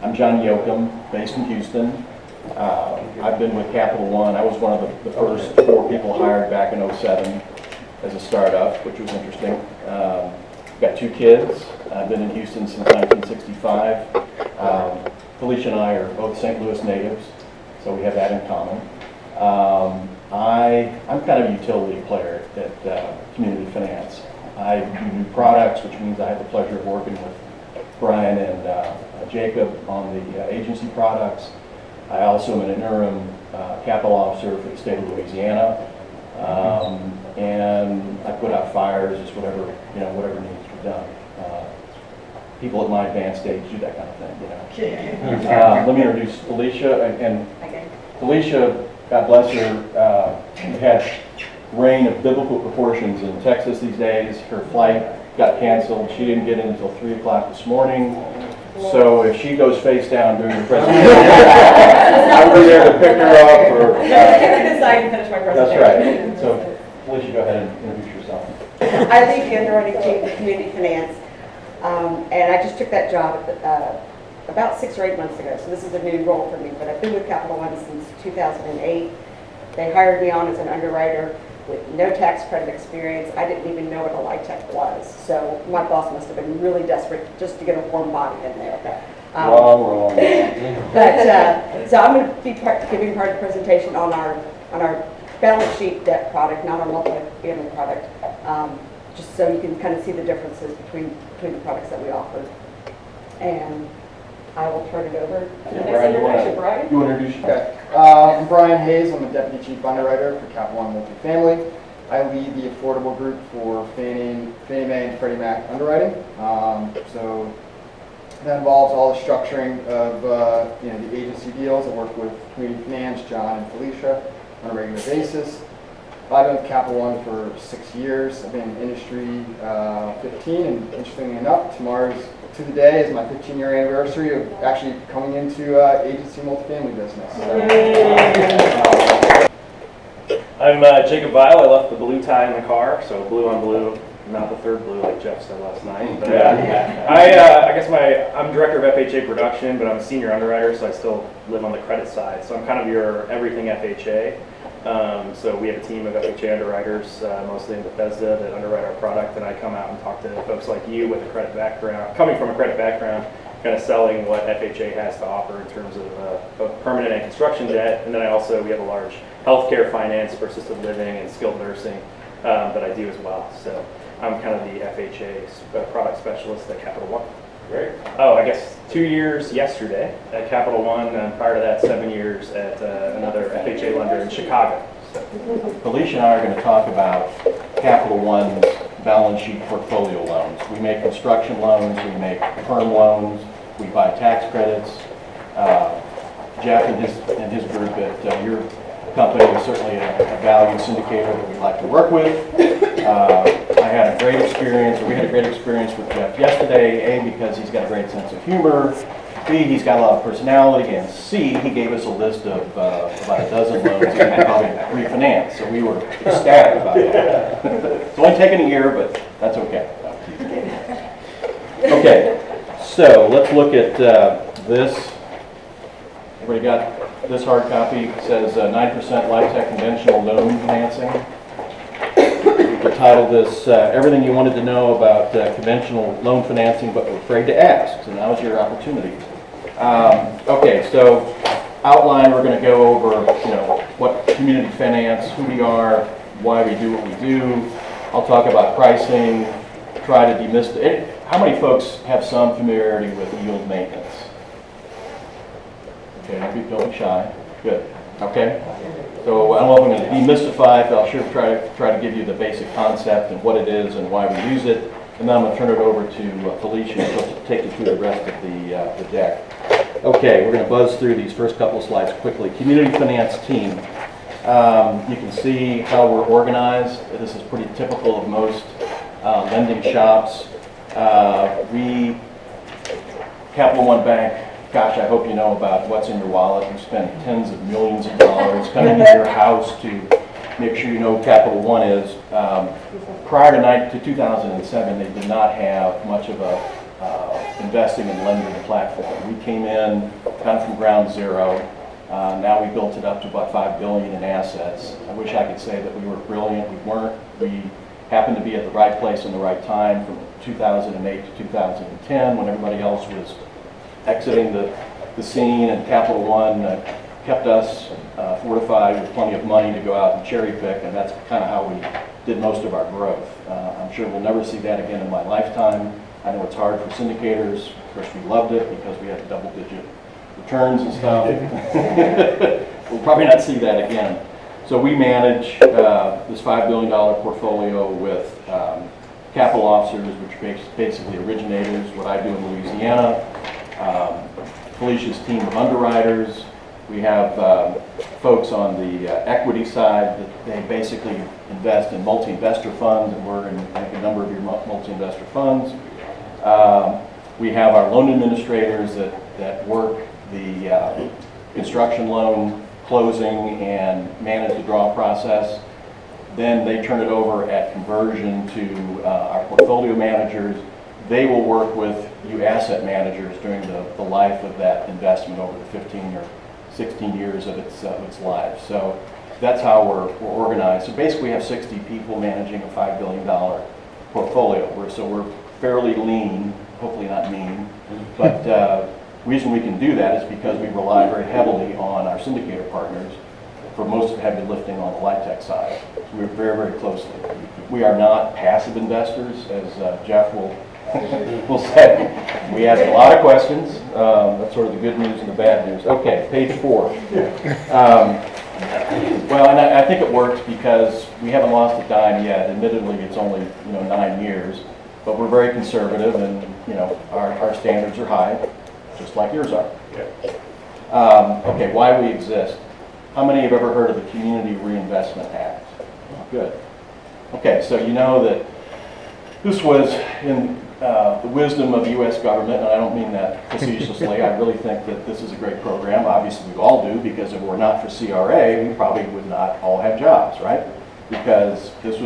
I'm John Yoakum, based in Houston. I've been with Capital One. I was one of the first 4 people hired back in '07 as a startup, which was interesting. Got 2 kids. I've been in Houston since 1965. Felicia and I are both St. Louis natives, so we have that in common. I'm kind of a utility player at Community Finance. I do new products, which means I have the pleasure of working with Brian and Jacob on the agency products. I also am an interim capital officer for the state of Louisiana, and I put out fires, just whatever needs to be done. People at my advanced age do that kind of thing, Let me introduce Felicia, and Felicia, God bless her, had reign of biblical proportions in Texas these days. Her flight got canceled. She didn't get in until 3 o'clock this morning. So if she goes face down during the presentation, I'll be there to pick her up. Or, decide and finish my presentation. That's right. So Felicia, go ahead and introduce yourself. I lead the underwriting team for Community Finance, and I just took that job about 6 or 8 months ago. So this is a new role for me, but I've been with Capital One since 2008. They hired me on as an underwriter with no tax credit experience. I didn't even know what a LIHTC was. So my boss must have been really desperate just to get a warm body in there. Wrong. But so I'm going to be giving part of the presentation on our balance sheet debt product, not our multi-family product, just so you can kind of see the differences between the products that we offer. And I will turn it over to the next introduction. Brian? You want to introduce yourself? Okay. I'm Brian Hayes. I'm the Deputy Chief Underwriter for Capital One Multifamily. I lead the affordable group for Fannie Mae and Freddie Mac underwriting. So that involves all the structuring of the agency deals. I work with Community Finance, John and Felicia on a regular basis. I've been with Capital One for 6 years. I've been in industry 15, and interestingly enough, tomorrow's to the day is my 15-year anniversary of actually coming into agency multifamily business. I'm Jacob Vile. I left the blue tie in the car, so blue on blue, not the third blue like Jeff said last night. But, I'm director of FHA production, but I'm a senior underwriter, so I still live on the credit side. So I'm kind of your everything FHA. So we have a team of FHA underwriters, mostly in Bethesda, that underwrite our product, and I come out and talk to folks like you with a credit background, coming from a credit background, kind of selling what FHA has to offer in terms of both permanent and construction debt. And then we have a large healthcare finance for assisted living and skilled nursing that I do as well. So I'm kind of the FHA product specialist at Capital One. Great. Oh, I guess 2 years yesterday at Capital One, and prior to that 7 years at another FHA lender in Chicago. So. Felicia and I are going to talk about Capital One's balance sheet portfolio loans. We make construction loans, we make perm loans, we buy tax credits. Jeff and his group at your company is certainly a valued syndicator that we like to work with. We had a great experience with Jeff yesterday, A, because he's got a great sense of humor, B, he's got a lot of personality, and C, he gave us a list of about a dozen loans that he could probably refinance, so we were ecstatic about that. It's only taken a year, but that's okay. Okay, so let's look at this. Everybody got this hard copy? It says 9% LIHTC conventional loan financing. We titled this Everything You Wanted to Know About Conventional Loan Financing But Were Afraid to Ask. So now's your opportunity. Okay, so outline, we're going to go over what community finance, who we are, why we do what we do. I'll talk about pricing, try to demystify. How many folks have some familiarity with yield maintenance? Okay, don't be shy. Good. Okay. So I don't know if I'm going to demystify it, but I'll sure try to give you the basic concept and what it is and why we use it. And then I'm going to turn it over to Felicia to take you through the rest of the deck. Okay, we're going to buzz through these first couple of slides quickly. Community finance team. You can see how we're organized. This is pretty typical of most lending shops. Capital One Bank, gosh, I hope you know about what's in your wallet. We spend tens of millions of dollars coming to your house to make sure you know who Capital One is. Prior to 2007, they did not have much of a investing and lending platform. We came in kind of from ground zero. Now we built it up to about $5 billion in assets. I wish I could say that we were brilliant. We weren't. We happened to be at the right place in the right time from 2008 to 2010 when everybody else was exiting the scene, and Capital One kept us fortified with plenty of money to go out and cherry pick, and that's kind of how we did most of our growth. I'm sure we'll never see that again in my lifetime. I know it's hard for syndicators. Of course, we loved it because we had double-digit returns and stuff. We'll probably not see that again. So we manage this $5 billion portfolio with capital officers, which are basically originators, what I do in Louisiana, Felicia's team of underwriters. We have folks on the equity side that they basically invest in multi-investor funds, and we're in a number of your multi-investor funds. We have our loan administrators that work the construction loan closing and manage the draw process. Then they turn it over at conversion to our portfolio managers. They will work with you asset managers during the life of that investment over the 15 or 16 years of its life. So that's how we're organized. So basically we have 60 people managing a $5 billion portfolio. We're fairly lean, hopefully not mean, but the reason we can do that is because we rely very heavily on our syndicator partners for most of the heavy lifting on the LIHTC side. So we're very, very closely. We are not passive investors, as Jeff will say. We ask a lot of questions. That's sort of the good news and the bad news. Okay, page 4. Well, and I think it works because we haven't lost a dime yet. Admittedly, it's only 9 years, but we're very conservative, and our standards are high, just like yours are. Okay, why we exist. How many have ever heard of the Community Reinvestment Act? Oh, good. Okay, so you know that this was in the wisdom of the U.S. government, and I don't mean that facetiously. I really think that this is a great program. Obviously, we all do, because if it were not for CRA, we probably would not all have jobs, right? Because this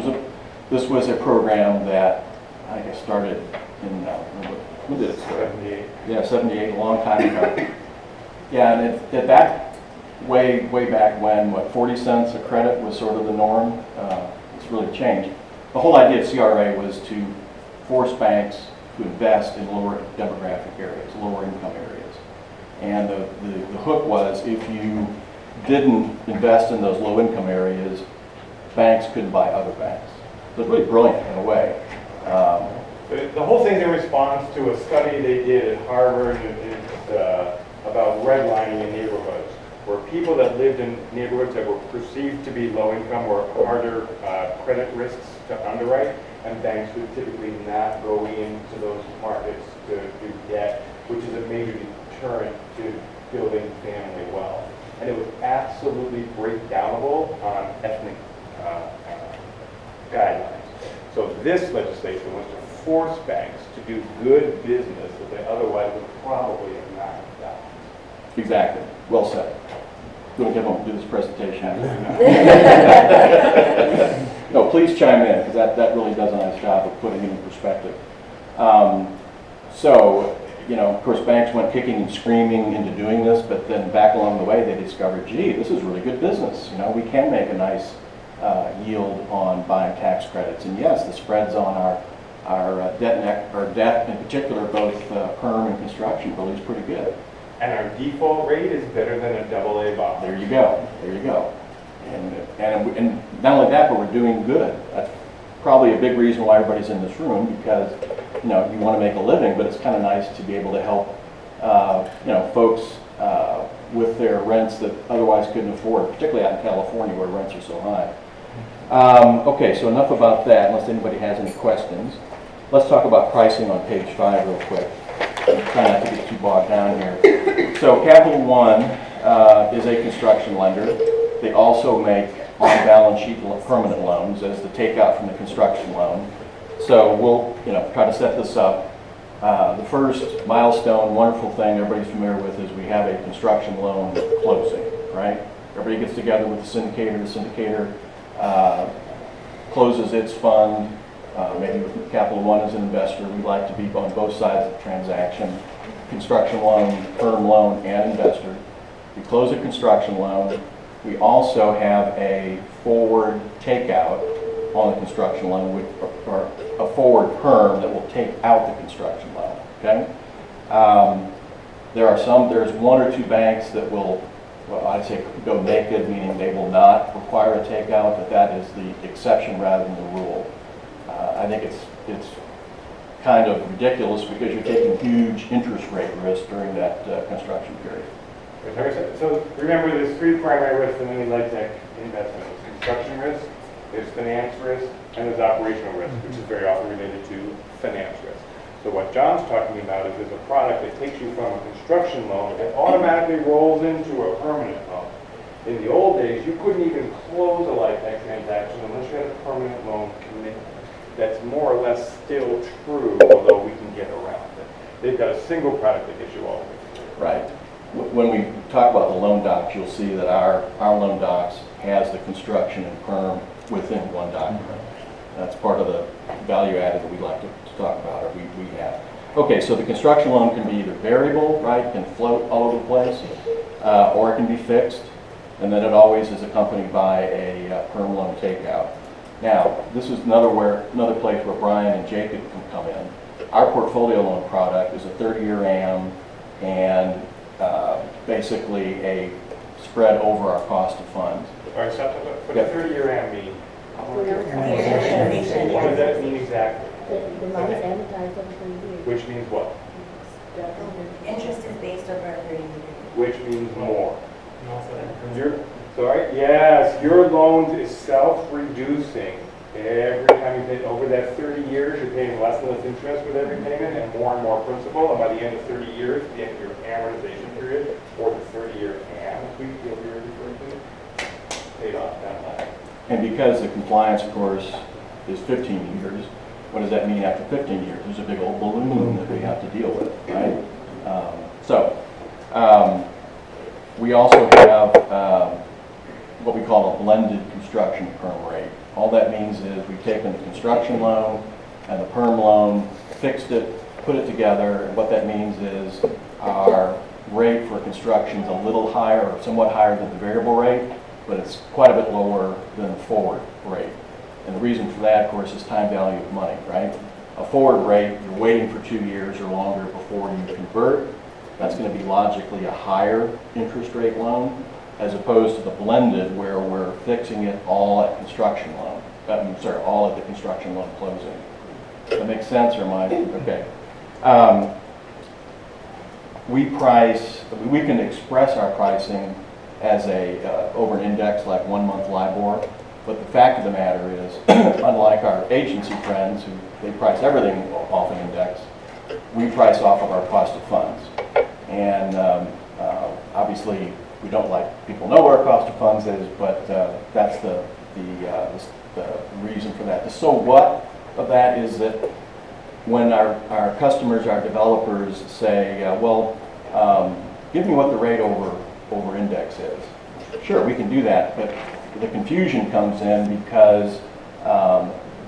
was a program that I guess started in when did it start? 78. Yeah, 78, a long time ago. Yeah, and at that way back when, 40 cents a credit was sort of the norm. It's really changed. The whole idea of CRA was to force banks to invest in lower demographic areas, lower income areas. And the hook was, if you didn't invest in those low income areas, banks couldn't buy other banks. So it's really brilliant in a way. The whole thing's in response to a study they did at Harvard about redlining in neighborhoods, where people that lived in neighborhoods that were perceived to be low income or harder credit risks to underwrite, and banks would typically not go into those markets to do debt, which is a major deterrent to building family wealth. And it was absolutely breakdownable on ethnic guidelines. So this legislation was to force banks to do good business that they otherwise would probably have not done. Exactly. Well said. Going to get home and do this presentation. No, please chime in, because that really does a nice job of putting it in perspective. So, of course, banks went kicking and screaming into doing this, but then back along the way they discovered, gee, this is really good business. We can make a nice yield on buying tax credits. And yes, the spreads on our debt in particular, both perm and construction, really is pretty good. And our default rate is better than a AA bond. There you go. There you go. And not only that, but we're doing good. That's probably a big reason why everybody's in this room, because you want to make a living, but it's kind of nice to be able to help folks with their rents that otherwise couldn't afford, particularly out in California where rents are so high. Okay, so enough about that, unless anybody has any questions. Let's talk about pricing on page 5 real quick. I'm trying not to get too bogged down here. So Capital One is a construction lender. They also make on-balance sheet permanent loans as the takeout from the construction loan. So we'll try to set this up. The first milestone, wonderful thing everybody's familiar with is we have a construction loan closing, right? Everybody gets together with the syndicator. The syndicator closes its fund. maybe with Capital One as an investor, we like to be on both sides of the transaction, construction loan, term loan, and investor. We close a construction loan. We also have a forward takeout on the construction loan, or a forward perm that will take out the construction loan, okay? There's one or two banks that will, well, I'd say go naked, meaning they will not require a takeout, but that is the exception rather than the rule. I think it's kind of ridiculous because you're taking huge interest rate risk during that construction period. So remember, there's three primary risks in any light tech investment. There's construction risk, there's finance risk, and there's operational risk, which is very often related to finance risk. So what John's talking about is there's a product that takes you from a construction loan and automatically rolls into a permanent loan. In the old days, you couldn't even close a light tech transaction unless you had a permanent loan commitment. That's more or less still true, although we can get around it. They've got a single product that gives you all of it. Right. When we talk about the loan docs, you'll see that our loan docs has the construction and perm within one document. That's part of the value added that we like to talk about, or we have. Okay, so the construction loan can be either variable, right, can float all over the place, or it can be fixed, and then it always is accompanied by a perm loan takeout. Now, this is another place where Brian and Jacob can come in. Our portfolio loan product is a 30-year AM and basically a spread over our cost of funds. All right, so what does 30-year AM mean? What What does that mean exactly? The money is amortized over 3 years. Which means what? Interest is based over a 30 years. Which means more. Yes, your loan is self-reducing. Every time you pay over that 30 years, you're paying less and less interest with every payment and more principal. And by the end of 30 years, the end of your amortization period, or the 30-year AM, as we feel you're referring to, paid off that line. And because the compliance course is 15 years, what does that mean after 15 years? There's a big old balloon that we have to deal with, right? We also have what we call a blended construction perm rate. All that means is we've taken the construction loan and the perm loan, fixed it, put it together, and what that means is our rate for construction is a little higher or somewhat higher than the variable rate, but it's quite a bit lower than the forward rate. And the reason for that, of course, is time value of money, right? A forward rate, you're waiting for 2 years or longer before you convert. That's going to be logically a higher interest rate loan, as opposed to the blended where we're fixing it all at construction loan. All at the construction loan closing. Does that make sense, or am I? Okay. We can express our pricing as over an index like 1 month LIBOR, but the fact of the matter is, unlike our agency friends who they price everything off an index, we price off of our cost of funds. And obviously, we don't like people know where our cost of funds is, but that's the reason for that. The so what of that is that when our customers, our developers say, give me what the rate over index is. Sure, we can do that, but the confusion comes in because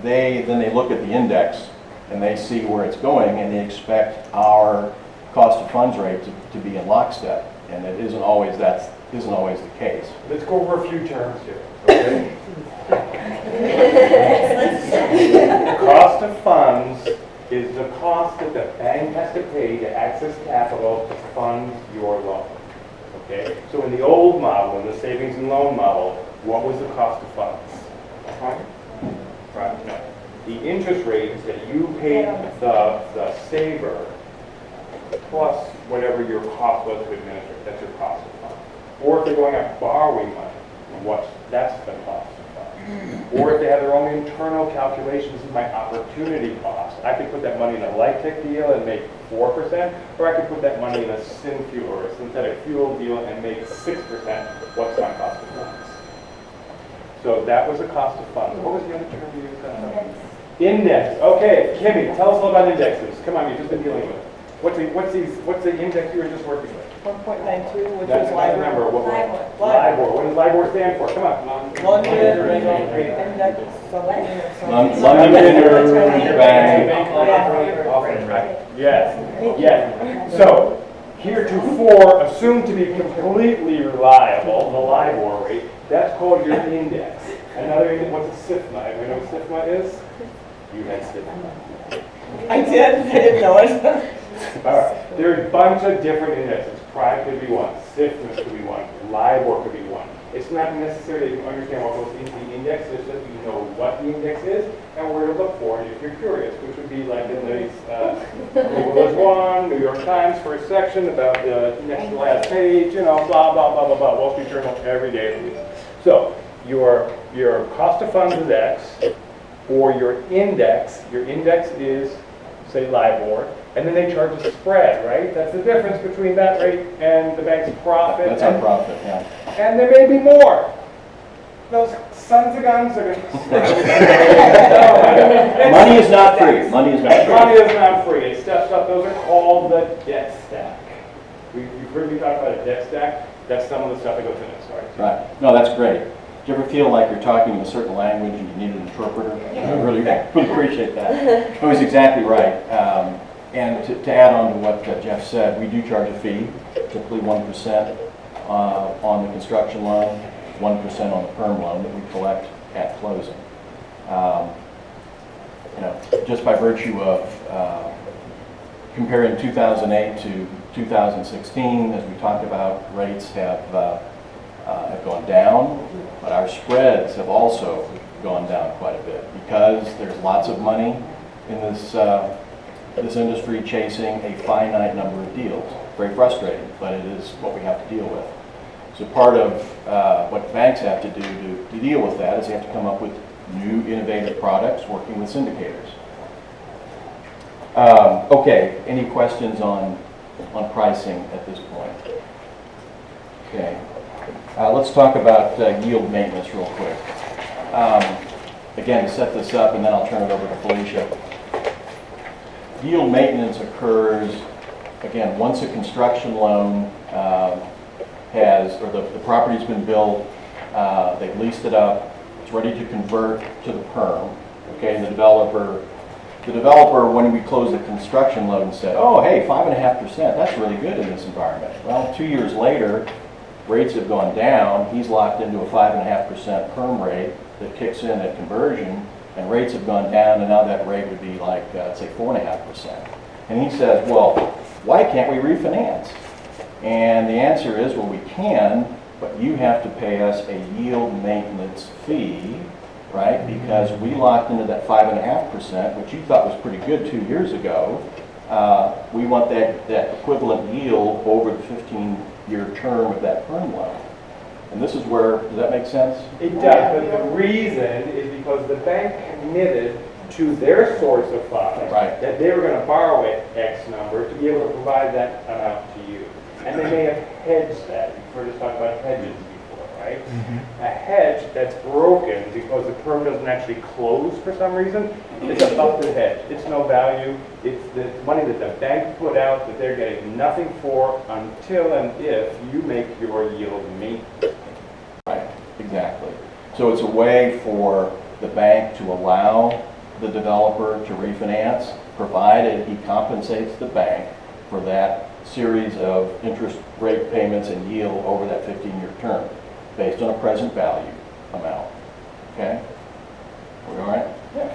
they look at the index and they see where it's going and they expect our cost of funds rate to be in lockstep, and it isn't always the case. Let's go over a few terms here, okay? Cost of funds is the cost that the bank has to pay to access capital to fund your loan. Okay? So in the old model, in the savings and loan model, what was the cost of funds? Right. No. The interest rate that you paid the saver plus whatever your cost was to administer. That's your cost of funds. Or if they're going out borrowing money, that's the cost of funds. Or if they have their own internal calculations, this is my opportunity cost. I could put that money in a light tech deal and make 4%, or I could put that money in a syn fuel or a synthetic fuel deal and make 6%. What's my cost of funds? So that was the cost of funds. What was the other term you used? Index. Okay, Kimmy, tell us all about indexes. Come on, you've just been dealing with it. What's the index you were just working with? 1.92, which That's is not the number. LIBOR. LIBOR. What does LIBOR stand for? Come on. London Index something or something. London Bank. Yes. So, heretofore assumed to be completely reliable, the LIBOR rate, that's called your index. Another index, what's a SIFMA? Everybody know what SIFMA is? You had SIFMA. I didn't know it. All right. There are a bunch of different indexes. Prime could be one, SIFMA could be one, LIBOR could be one. It's not necessarily that you understand what goes into the index, it's just that you know what the index is and where to look for it if you're curious, which would be like in the Nicholas One, New York Times first section about the next to last page, you know, blah, blah, blah, blah, blah, Wall Street Journal every day of the week. So your cost of funds is X, or your index is, say, LIBOR, and then they charge a spread, right? That's the difference between that rate and the bank's profit. That's our profit, yeah. And there may be more. Those sons of guns are going to... Money is not free. Money is not free. Money is not free. It steps up. Those are called the debt stack. You've heard me talk about a debt stack. That's some of the stuff that goes in it. Sorry. Right. No, that's great. Do you ever feel like you're talking in a certain language and you need an interpreter? I really appreciate that. That was exactly right. And to add on to what Jeff said, we do charge a fee, typically 1% on the construction loan, 1% on the perm loan that we collect at closing. You know, just by virtue of comparing 2008 to 2016, as we talked about, rates have gone down, but our spreads have also gone down quite a bit because there's lots of money in this industry chasing a finite number of deals. Very frustrating, but it is what we have to deal with. So part of what banks have to do to deal with that is they have to come up with new innovative products working with syndicators. Okay, any questions on pricing at this point? Okay, let's talk about yield maintenance real quick. Again, to set this up, and then I'll turn it over to Felicia. Yield maintenance occurs, again, once a construction loan the property's been built, they've leased it up, it's ready to convert to the perm, okay, and the developer, when we closed the construction loan, said, oh, hey, 5.5%, that's really good in this environment. Well, 2 years later, rates have gone down, he's locked into a 5.5% perm rate that kicks in at conversion, and rates have gone down, and now that rate would be like, say, 4.5%. And he says, well, why can't we refinance? And the answer is, well, we can, but you have to pay us a yield maintenance fee, right? Because we locked into that 5.5%, which you thought was pretty good 2 years ago. We want that equivalent yield over the 15-year term of that perm loan. And this is where, does that make sense? It does, but the reason is because the bank committed to their source of funds Right. that they were going to borrow at X number to be able to provide that amount to you. And they may have hedged that. You've heard us talk about hedges before, right? A hedge that's broken because the perm doesn't actually close for some reason, it's a busted hedge. It's no value. It's the money that the bank put out that they're getting nothing for until and if you make your yield maintenance. Right, exactly. So it's a way for the bank to allow the developer to refinance, provided he compensates the bank for that series of interest rate payments and yield over that 15-year term, based on a present value amount. Okay? We all right? Yeah.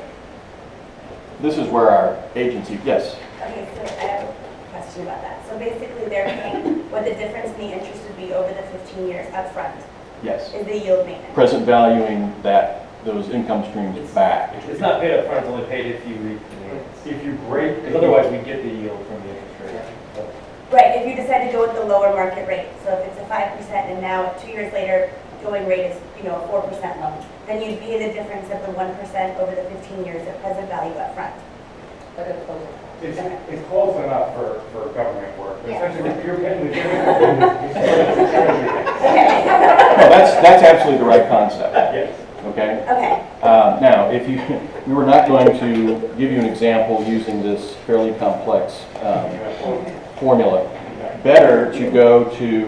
This is where our agency, yes? Okay, so I have a question about that. So basically they're paying what the difference in the interest would be over the 15 years up front Yes. is the yield maintenance. Present valuing those income streams back. It's not paid up front, it's only paid if you refinance. If you break, Because otherwise we get the yield from the interest rate. Right, if you decide to go with the lower market rate, so if it's a 5% and now 2 years later, going rate is, a 4% loan, then you'd pay the difference of the 1% over the 15 years at present value up front. it's close enough for government work. But Yeah. essentially, you're paying the Okay. No, that's absolutely the right concept. Yes. Okay? Okay. Now, if you we were not going to give you an example using this fairly complex formula. Better to go to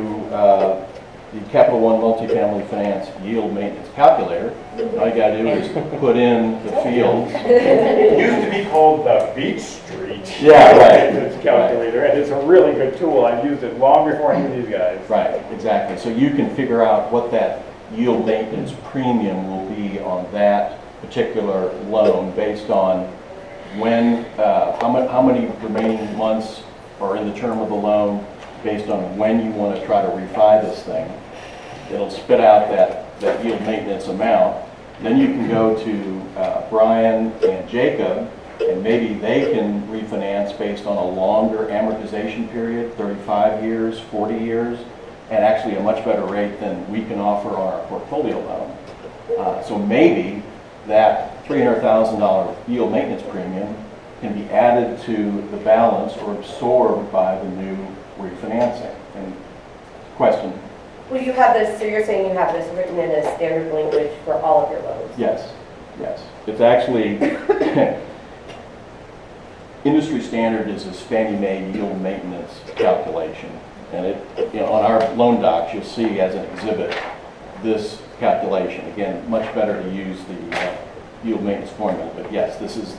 the Capital One Multifamily Finance Yield Maintenance Calculator. All you gotta do is put in the fields. It used to be called the Beach Street. Yeah, right. Maintenance calculator, and it's a really good tool. I've used it long before I knew these guys. Right, exactly. So you can figure out what that yield maintenance premium will be on that particular loan based on when, how many remaining months are in the term of the loan, based on when you want to try to refi this thing. It'll spit out that yield maintenance amount. Then you can go to Brian and Jacob, and maybe they can refinance based on a longer amortization period, 35 years, 40 years, and actually a much better rate than we can offer on our portfolio loan. So maybe that $300,000 yield maintenance premium can be added to the balance or absorbed by the new refinancing. And question? Well, you have this, so you're saying you have this written in as standard language for all of your loans? Yes, yes. It's actually, industry standard is this Fannie Mae yield maintenance calculation. And it, on our loan docs, you'll see as an exhibit this calculation. Again, much better to use the yield maintenance formula, but yes, this is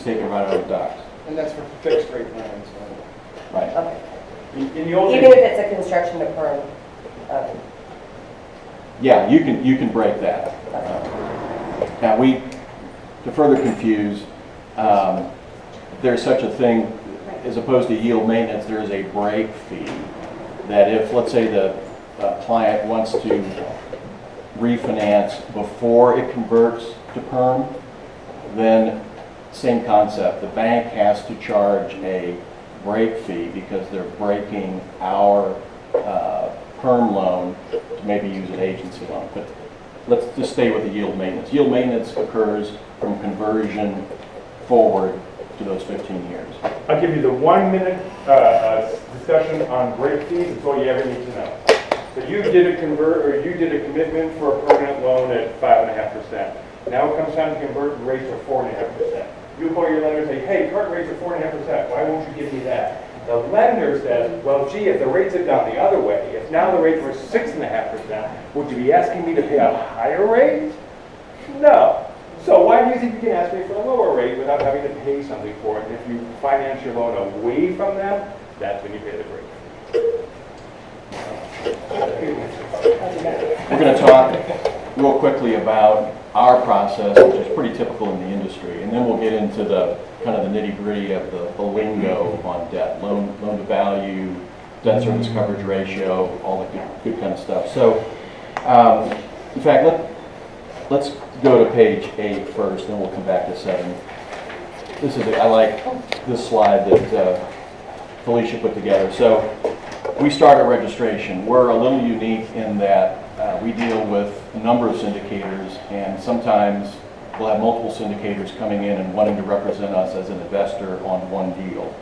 taken right out of the docs. And that's for fixed rate loans, right? Right. Okay. In the old Even days, if it's a construction to perm? Yeah, you can break that. Now to further confuse, there's such a thing, as opposed to yield maintenance, there is a break fee that if, let's say, the client wants to refinance before it converts to perm, then same concept. The bank has to charge a break fee because they're breaking our perm loan to maybe use an agency loan. But let's just stay with the yield maintenance. Yield maintenance occurs from conversion forward to those 15 years. I'll give you the 1 minute discussion on break fees. It's all you ever need to know. So you did a commitment for a permanent loan at 5.5%. Now it comes time to convert, rates are 4.5%. You call your lender and say, hey, current rates are 4.5%. Why won't you give me that? The lender says, well, gee, if the rates had gone the other way, if now the rates were 6.5%, would you be asking me to pay a higher rate? No. So why do you think you can ask me for a lower rate without having to pay something for it? And if you finance your loan away from them, that's when you pay the break. We're going to talk real quickly about our process, which is pretty typical in the industry, and then we'll get into the kind of the nitty-gritty of the lingo on debt, loan to value, debt service coverage ratio, all the good kind of stuff. So, in fact, let's go to page 8 first, then we'll come back to 7. I like this slide that Felicia put together. So, we start at registration. We're a little unique in that we deal with a number of syndicators, and sometimes we'll have multiple syndicators coming in and wanting to represent us as an investor on one deal.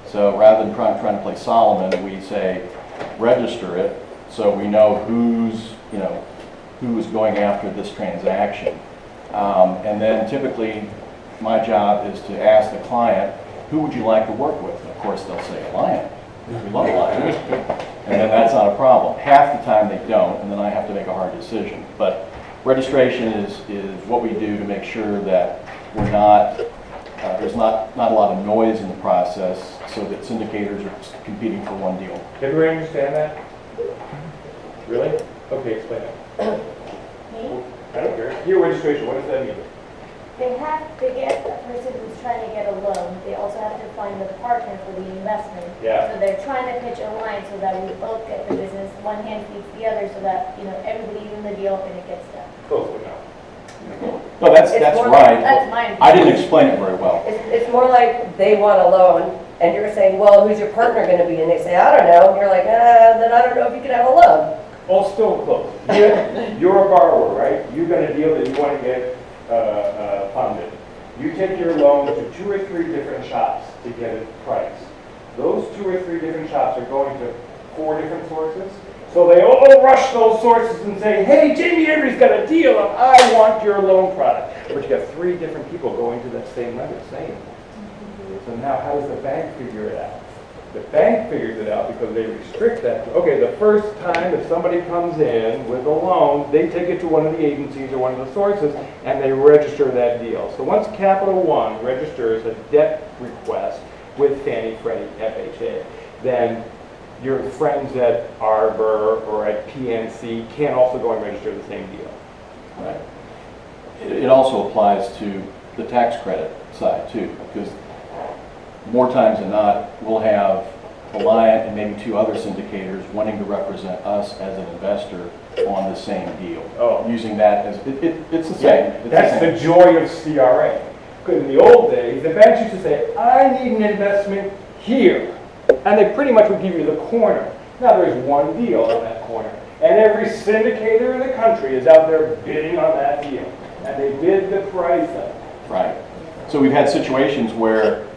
So rather than trying to play Solomon, we say register it so we know who is going after this transaction. And then typically my job is to ask the client, who would you like to work with? And of course they'll say Alliant. We love Alliant. And then that's not a problem. Half the time they don't, and then I have to make a hard decision. But registration is what we do to make sure that we're not, there's not a lot of noise in the process so that syndicators are competing for one deal. Everybody understand that? Really? Okay, explain it. Me? I don't care. Your registration, what does that mean? They have to get a person who's trying to get a loan. They also have to find a partner for the investment. Yeah. So they're trying to pitch a line so that we both get the business. One hand feeds the other so that, everybody's in the deal and it gets done. Close enough. No, that's more right. That's my I didn't explain it very well. It's more like they want a loan, and you're saying, well, who's your partner going to be? And they say, I don't know. And you're like, then I don't know if you can have a loan. All still close. You're a borrower, right? You've got a deal that you want to get funded. You take your loan to 2 or 3 different shops to get it priced. Those 2 or 3 different shops are going to 4 different sources. So they all rush those sources and say, hey, Jamie Avery's got a deal, and I want your loan product. But you got 3 different people going to that same lender saying it. So now how does the bank figure it out? The bank figures it out because they restrict that. Okay, the first time that somebody comes in with a loan, they take it to one of the agencies or one of the sources, and they register that deal. So once Capital One registers a debt request with Fannie, Freddie, FHA, then your friends at Arbor or at PNC can also go and register the same deal. Right. It also applies to the tax credit side too, because more times than not, we'll have Alliant and maybe 2 other syndicators wanting to represent us as an investor on the same deal. Oh. Using that as, it's the same. It's That's the the same. joy of CRA. Because in the old days, the banks used to say, I need an investment here. And they pretty much would give you the corner. Now there's one deal on that corner. And every syndicator in the country is out there bidding on that deal. And they bid the price up. Right. So we've had situations where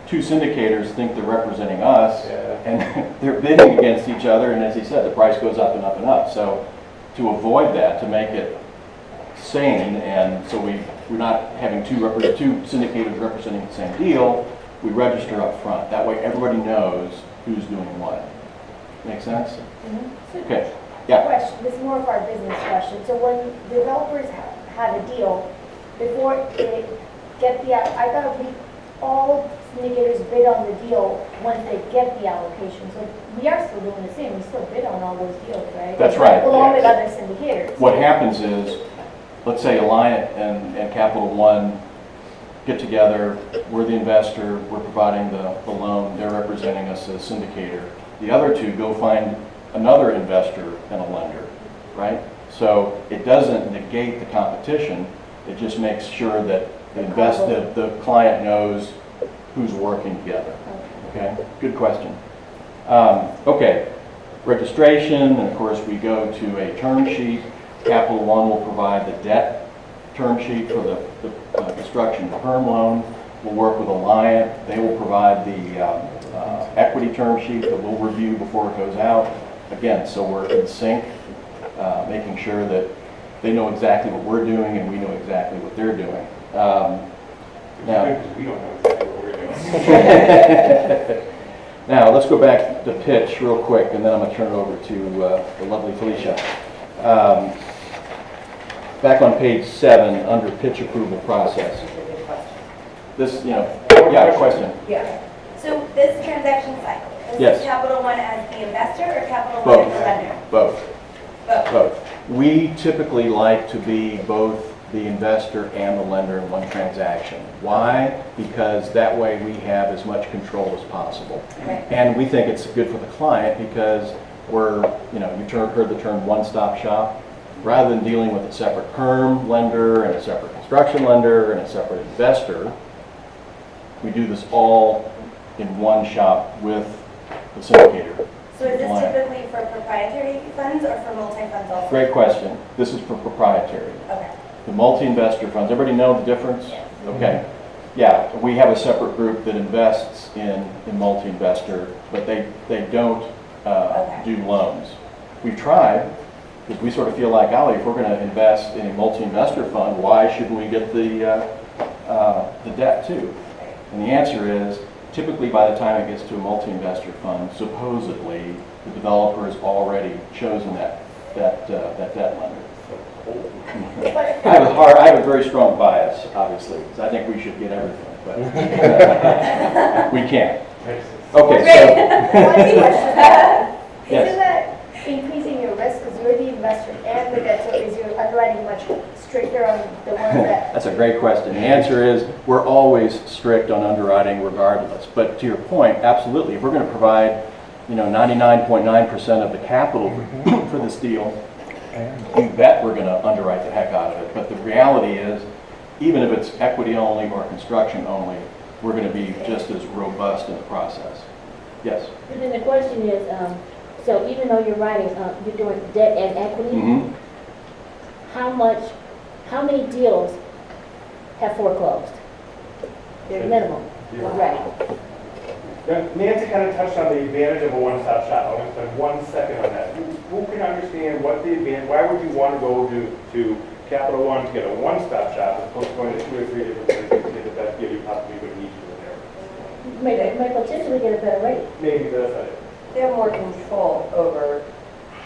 2 syndicators think they're representing us, and they're bidding against each other, and as he said, the price goes up and up and up. So to avoid that, to make it sane, and so we're not having 2 syndicators representing the same deal, we register up front. That way everybody knows who's doing what. Make sense? Okay. Yeah. Question, this is more of our business question. So when developers have a deal, before they get the, I thought all syndicators bid on the deal once they get the allocation. So we are still doing the same. We still bid on all those deals, right? That's right. Along with other syndicators. What happens is, let's say Alliant and Capital One get together, we're the investor, we're providing the loan, they're representing us as syndicator. The other 2 go find another investor and a lender, right? So it doesn't negate the competition, it just makes sure that the client knows who's working together. Okay, good question. Okay, registration, and of course we go to a term sheet. Capital One will provide the debt term sheet for the construction perm loan. We'll work with Alliant. They will provide the equity term sheet that we'll review before it goes out. Again, so we're in sync, making sure that they know exactly what we're doing and we know exactly what they're doing. Now, We don't know exactly what we're doing. now, let's go back to pitch real quick, and then I'm going to turn it over to the lovely Felicia. Back on page 7, under pitch approval process. This, yeah, question. Yeah. So this transaction cycle, is Yes. this Capital One as the investor or Capital One Both. as the lender? Both. Both. Both. We typically like to be both the investor and the lender in one transaction. Why? Because that way we have as much control as possible. Right. And we think it's good for the client because we're, you heard the term one-stop shop. Rather than dealing with a separate perm lender and a separate construction lender and a separate investor, we do this all in one shop with the syndicator. So is this Client. typically for proprietary funds or for multi-funds also? Great question. This is for proprietary. Okay. The multi-investor funds, everybody know the difference? Yes. Okay. Yeah, we have a separate group that invests in multi-investor, but they don't Okay. do loans. We've tried, because we sort of feel like, golly, if we're going to invest in a multi-investor fund, why shouldn't we get the debt too? And the answer is, typically by the time it gets to a multi-investor fund, supposedly the developer has already chosen that debt lender. I have a very strong bias, obviously, because I think we should get everything, but we can't. Okay, Isn't that increasing your risk because you're the investor and the debt, so is your underwriting much stricter on the ones that? That's a great question. The answer is we're always strict on underwriting regardless. But to your point, absolutely, if we're going to provide 99.9% of the capital for this deal, you bet we're going to underwrite the heck out of it. But the reality is, even if it's equity only or construction only, we're going to be just as robust in the process. Yes? And then the question is, so even though you're you're doing debt and equity, Mm-hmm. how many deals have foreclosed? Minimum, right? Nancy kind of touched on the advantage of a one-stop shop. I want to spend 1 second on that. Who can understand what the advantage, why would you want to go to Capital One to get a one-stop shop as opposed to going to 2 or 3 different places to get the best deal you possibly would need to in there? May potentially get a better rate. Maybe that's it. They have more control over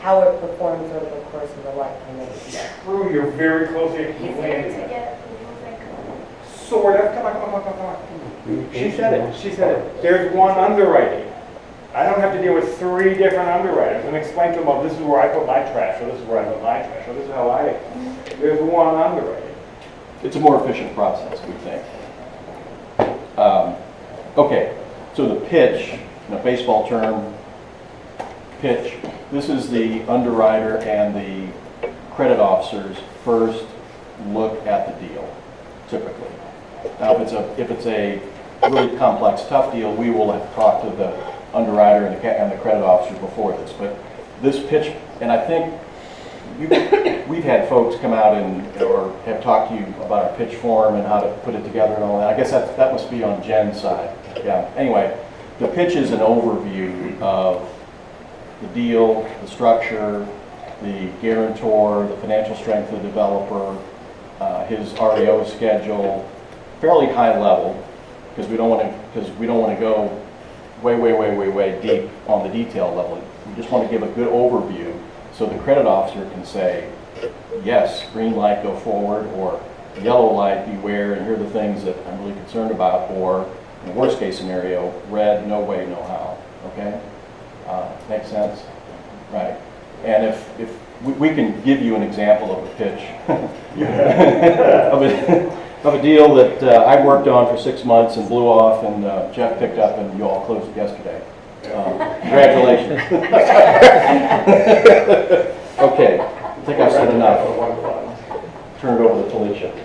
how it performs over the course of the lifetime of the deal. True, you're very closely Easier to landing. get approvals and Sort of, come on. She said it. There's one underwriting. I don't have to deal with 3 different underwriters and explain to them, oh, this is where I put my trash, or this is where I put my trash, or this is how I, there's one underwriting. It's a more efficient process, we think. Okay, so the pitch, in a baseball term, pitch, this is the underwriter and the credit officer's first look at the deal, typically. Now, if it's a really complex, tough deal, we will have talked to the underwriter and the credit officer before this. But this pitch, and I think we've had folks come out or have talked to you about our pitch form and how to put it together and all that. I guess that must be on Jen's side. Yeah. Anyway, the pitch is an overview of the deal, the structure, the guarantor, the financial strength of the developer, his REO schedule, fairly high level, because we don't want to go way deep on the detail level. We just want to give a good overview so the credit officer can say, yes, green light, go forward, or yellow light, beware, and here are the things that I'm really concerned about, or in the worst case scenario, red, no way, no how. Okay? Makes sense? Right. And if we can give you an example of a pitch of a deal that I worked on for 6 months and blew off, and Jeff picked up, and you all closed it yesterday. Congratulations. Okay, I think I've said enough. Turn it over to Felicia.